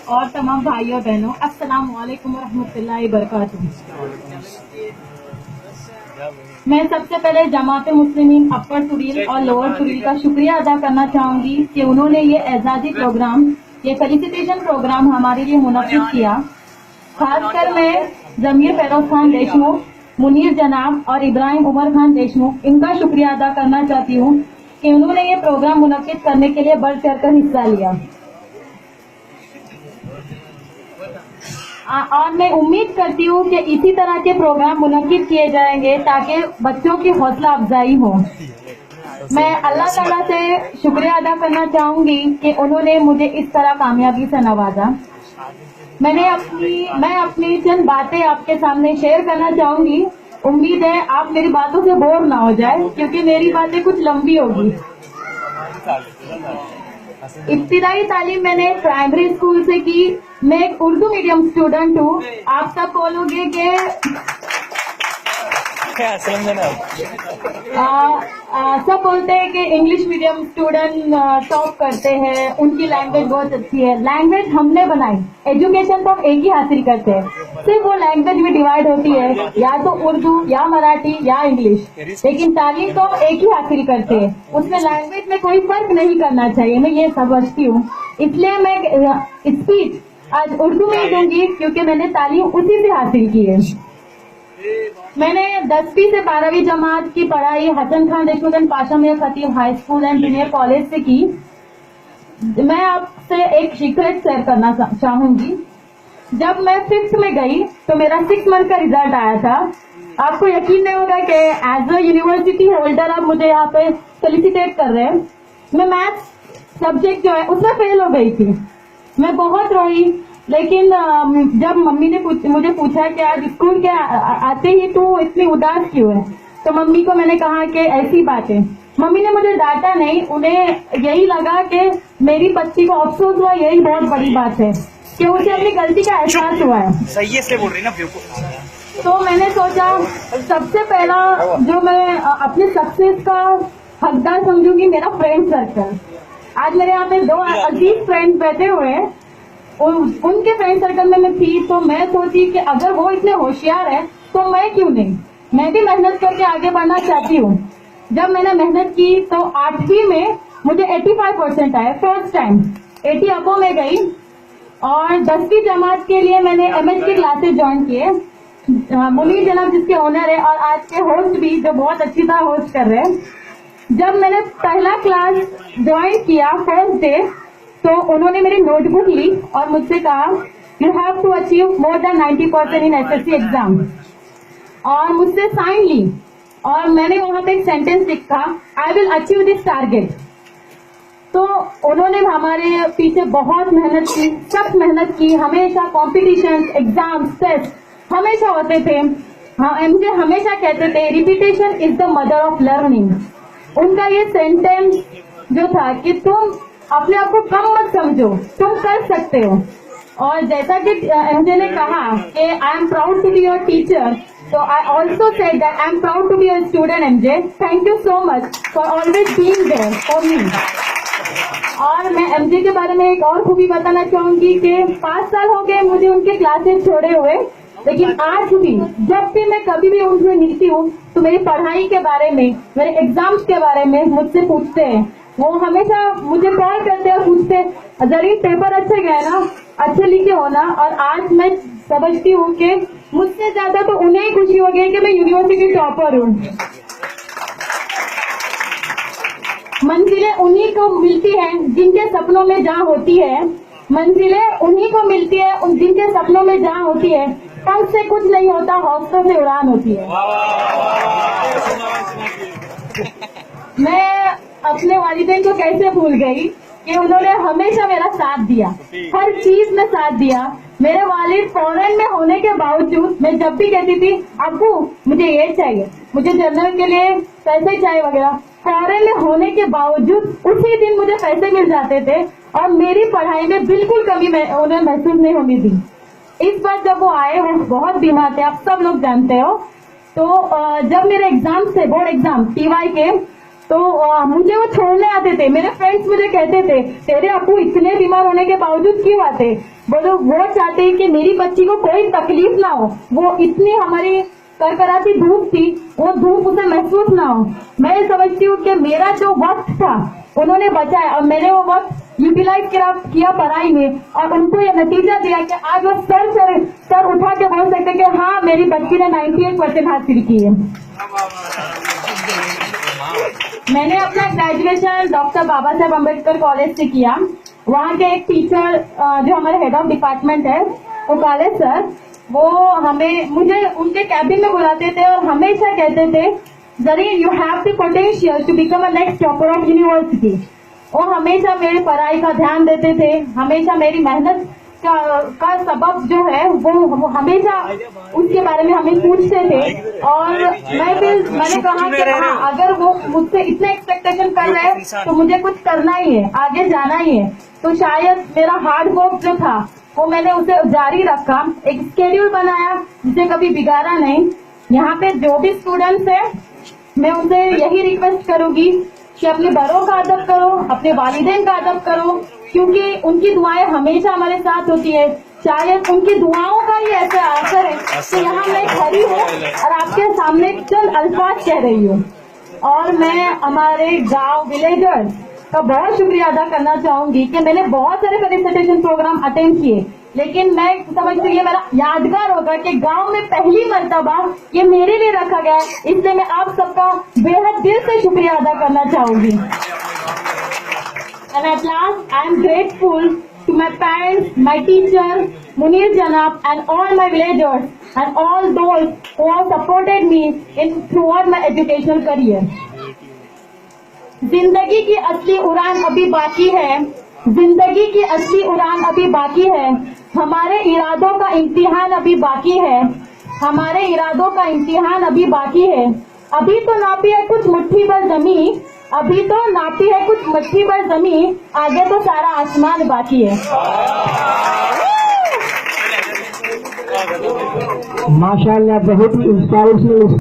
और तमाम भाइयों बहनों, अस्सलाम वालेकुम रहमतुल्लाहि बरकातुहू। मैं सबसे पहले जमात मुस्लिमीन अपर तुरील और लोअर तुरील का शुक्रिया अदा करना चाहूंगी कि उन्होंने ये एजाजी प्रोग्राम, ये फेलिसिटेशन प्रोग्राम हमारे लिए मुनक्किद किया। खासकर मैं जमीर फेरोज खान देशमुख, मुनीर जनाब और इब्राहिम उमर खान देशमुख, इनका शुक्रिया अदा करना चाहती हूँ कि उन्होंने ये प्रोग्राम मुनक्किद करने के लिए बढ़ चढ़कर हिस्सा लिया। और मैं उम्मीद करती हूँ कि इसी तरह के प्रोग्राम मुनक्किद किए जाएंगे ताकि बच्चों की हौसला अफजाई हो। मैं अल्लाह ताला से शुक्रिया अदा करना चाहूंगी कि उन्होंने मुझे इस तरह कामयाबी से नवाजा। मैं अपनी चंद बातें आपके सामने शेयर करना चाहूंगी। उम्मीद है आप मेरी बातों से बोर ना हो जाए, क्योंकि मेरी बातें कुछ लंबी होगी। इब्तिदाई तालीम मैंने प्राइमरी स्कूल से की। मैं एक उर्दू मीडियम स्टूडेंट हूँ। आप सब बोलोगे कि सब बोलते हैं कि इंग्लिश मीडियम स्टूडेंट टॉप करते हैं, उनकी लैंग्वेज बहुत अच्छी है। लैंग्वेज हमने बनाई, एजुकेशन तो हम एक ही हासिल करते हैं। सिर्फ वो लैंग्वेज में डिवाइड होती है, या तो उर्दू या मराठी या इंग्लिश, लेकिन तालीम तो हम एक ही हासिल करते हैं। उसमें लैंग्वेज में कोई फर्क नहीं करना चाहिए, मैं ये समझती हूँ। इसलिए मैं स्पीच आज उर्दू में ही दूंगी, क्योंकि मैंने तालीम उसी से हासिल की है। मैंने 10वीं से 12वीं जमात की पढ़ाई Hasan Khan Deshmukh and Pasha Miyan Khatib high school and junior college से की। मैं आपसे एक सीक्रेट शेयर करना चाहूंगी। जब मैं 5th में गई तो मेरा 6 मंथ का रिजल्ट आया था। आपको यकीन नहीं होगा कि एज अ यूनिवर्सिटी होल्डर आप मुझे यहाँ पे फेलिसिटेट कर रहे हैं। मैं मैथ्स सब्जेक्ट जो है उसमें फेल हो गई थी। मैं बहुत रोई, लेकिन जब मम्मी ने मुझे पूछा कि आज स्कूल के आते ही तू इतनी उदास क्यों है, तो मम्मी को मैंने कहा कि ऐसी बात है। मम्मी ने मुझे डांटा नहीं, उन्हें यही लगा कि मेरी बच्ची को अफसोस हुआ, यही बहुत बड़ी बात है कि उसे अपनी गलती का एहसास हुआ है। सही है, बोल रही ना बिल्कुल। तो मैंने सोचा सबसे पहला जो मैं अपने सक्सेस का हकदार समझूंगी, मेरा फ्रेंड सर्कल। आज मेरे यहाँ पे 2 अजीज फ्रेंड्स बैठे हुए हैं, उनके फ्रेंड सर्कल में मैं थी। तो मैं सोची कि अगर वो इतने होशियार है तो मैं क्यों नहीं, मैं भी मेहनत करके आगे बढ़ना चाहती हूँ। जब मैंने मेहनत की तो 8वीं में मुझे 85% आए, फर्स्ट टाइम 80 अबो में गई। और 10वीं जमात के लिए मैंने एमएच की क्लासेस ज्वाइन किए। मुनीर जनाब जिसके ओनर है और आज के होस्ट भी, जो बहुत अच्छी तरह होस्ट कर रहे हैं। जब मैंने पहला क्लास ज्वाइन किया फर्स्ट डे, तो उन्होंने मेरी नोटबुक ली और मुझसे कहा you have to achieve more than 90% in SSC exam, और मुझसे साइन ली। और मैंने वहां पे एक सेंटेंस लिखा, I will achieve this target. तो उन्होंने हमारे पीछे बहुत मेहनत की, सख्त मेहनत की। हमेशा कॉम्पिटिशन, एग्जाम, टेस्ट हमेशा होते थे। हाँ, मुझे हमेशा कहते थे repetition is the mother of learning. उनका ये सेंटेंस जो था कि तुम अपने आप को कम मत समझो, तुम कर सकते हो। और जैसा कि एमजे ने कहा कि I am proud to be your teacher, तो I also said that I am proud to be your student MJ. Thank you so much for always being there for me. और मैं एमजे के बारे में एक और खूबी बताना चाहूंगी कि 5 साल हो गए मुझे उनके क्लासेस छोड़े हुए, लेकिन आज भी जब भी मैं कभी भी उनसे मिलती हूँ तो मेरी पढ़ाई के बारे में, मेरे एग्जाम्स के बारे में मुझसे पूछते हैं। वो हमेशा मुझे कॉल करते हैं और पूछते हैं जरीन पेपर अच्छे गए ना, अच्छे लिखे हो ना। और आज मैं समझती हूँ कि मुझसे ज्यादा तो उन्हें ही खुशी हो गई कि मैं यूनिवर्सिटी टॉपर हूँ। मंजिलें उन्हीं को मिलती हैं जिनके सपनों में जहाँ होती है, मंजिलें उन्हीं को मिलती है जिनके सपनों में जहाँ होती है। पंख से कुछ नहीं होता, हौसलों से उड़ान होती है। मैं अपने वालिदैन को कैसे भूल गई कि उन्होंने हमेशा मेरा साथ दिया, हर चीज में साथ दिया। मेरे वालिद फॉरेन में होने के बावजूद मैं जब भी कहती थी अब्बू मुझे ये चाहिए, मुझे जर्नल के लिए पैसे चाहिए वगैरह, फॉरेन में होने के बावजूद उसी दिन मुझे पैसे मिल जाते थे और मेरी पढ़ाई में बिल्कुल कमी उन्हें महसूस नहीं होनी थी। इस बार जब वो आए, वो बहुत बीमार थे, आप सब लोग जानते हो। तो जब मेरे एग्जाम थे, बोर्ड एग्जाम टीवाई के, तो मुझे वो छोड़ने आते थे। मेरे फ्रेंड्स मुझे कहते थे तेरे अप्पू इतने बीमार होने के बावजूद क्यों आते? बोलो वो चाहते हैं कि मेरी बच्ची को कोई तकलीफ ना हो। वो इतनी हमारी करकराती धूप थी, वो धूप उसे महसूस ना हो। मैं समझती हूँ कि मेरा जो वक्त था उन्होंने बचाया और मैंने वो वक्त यूटिलाइज किया पढ़ाई में, और उनको ये नतीजा दिया कि आज वो सर उठा के बोल सकते कि हाँ मेरी बच्ची ने 98% हासिल की है। मैंने अपना graduation doctor Baba Saheb Ambedkar college से किया। वहाँ के एक टीचर जो हमारे हेड ऑफ डिपार्टमेंट है वो काले सर, वो मुझे उनके कैबिन में बुलाते थे और हमेशा कहते थे Zareen you have the potential to become a next topper of university. वो हमेशा मेरी पढ़ाई का ध्यान देते थे, हमेशा मेरी मेहनत का सबब जो है वो हमेशा उसके बारे में हमें पूछते थे। और मैंने कहा कि हाँ अगर वो मुझसे इतने एक्सपेक्टेशन कर रहे हैं तो मुझे कुछ करना ही है, आगे जाना ही है। तो शायद मेरा हार्ड वर्क जो था वो मैंने उसे जारी रखा, एक स्केड्यूल बनाया जिसे कभी बिगाड़ा नहीं। यहाँ पे जो भी स्टूडेंट्स हैं मैं उनसे यही रिक्वेस्ट करूंगी कि अपने बड़ों का अदब करो, अपने वालिदैन का अदब करो, क्योंकि उनकी दुआएं हमेशा हमारे साथ होती है। शायद उनकी दुआओं का ही ऐसा असर है कि यहाँ मैं खड़ी हूँ और आपके सामने चंद अल्फाज कह रही हूँ। और मैं हमारे गांव विलेजर्स का बहुत शुक्रिया अदा करना चाहूंगी कि मैंने बहुत सारे फेलिसिटेशन प्रोग्राम अटेंड किए, लेकिन मैं समझती हूँ ये मेरा यादगार होगा कि गांव में पहली मर्तबा ये मेरे लिए रखा गया है, इसलिए मैं आप सबका बेहद दिल से शुक्रिया अदा करना चाहूंगी। And at last, I am grateful to my parents, my teacher, Munir Janab, and all my villagers, and all those who have supported me throughout my educational career. जिंदगी की असली उड़ान अभी बाकी है, जिंदगी की असली उड़ान अभी बाकी है। हमारे इरादों का इम्तिहान अभी बाकी है, हमारे इरादों का इम्तिहान अभी बाकी है। अभी तो नापी है कुछ मुट्ठी भर जमी, अभी तो नापी है कुछ मुट्ठी भर जमी, आगे तो सारा आसमान बाकी है। माशाअल्लाह, बहुत ही इंस्पायरेशनल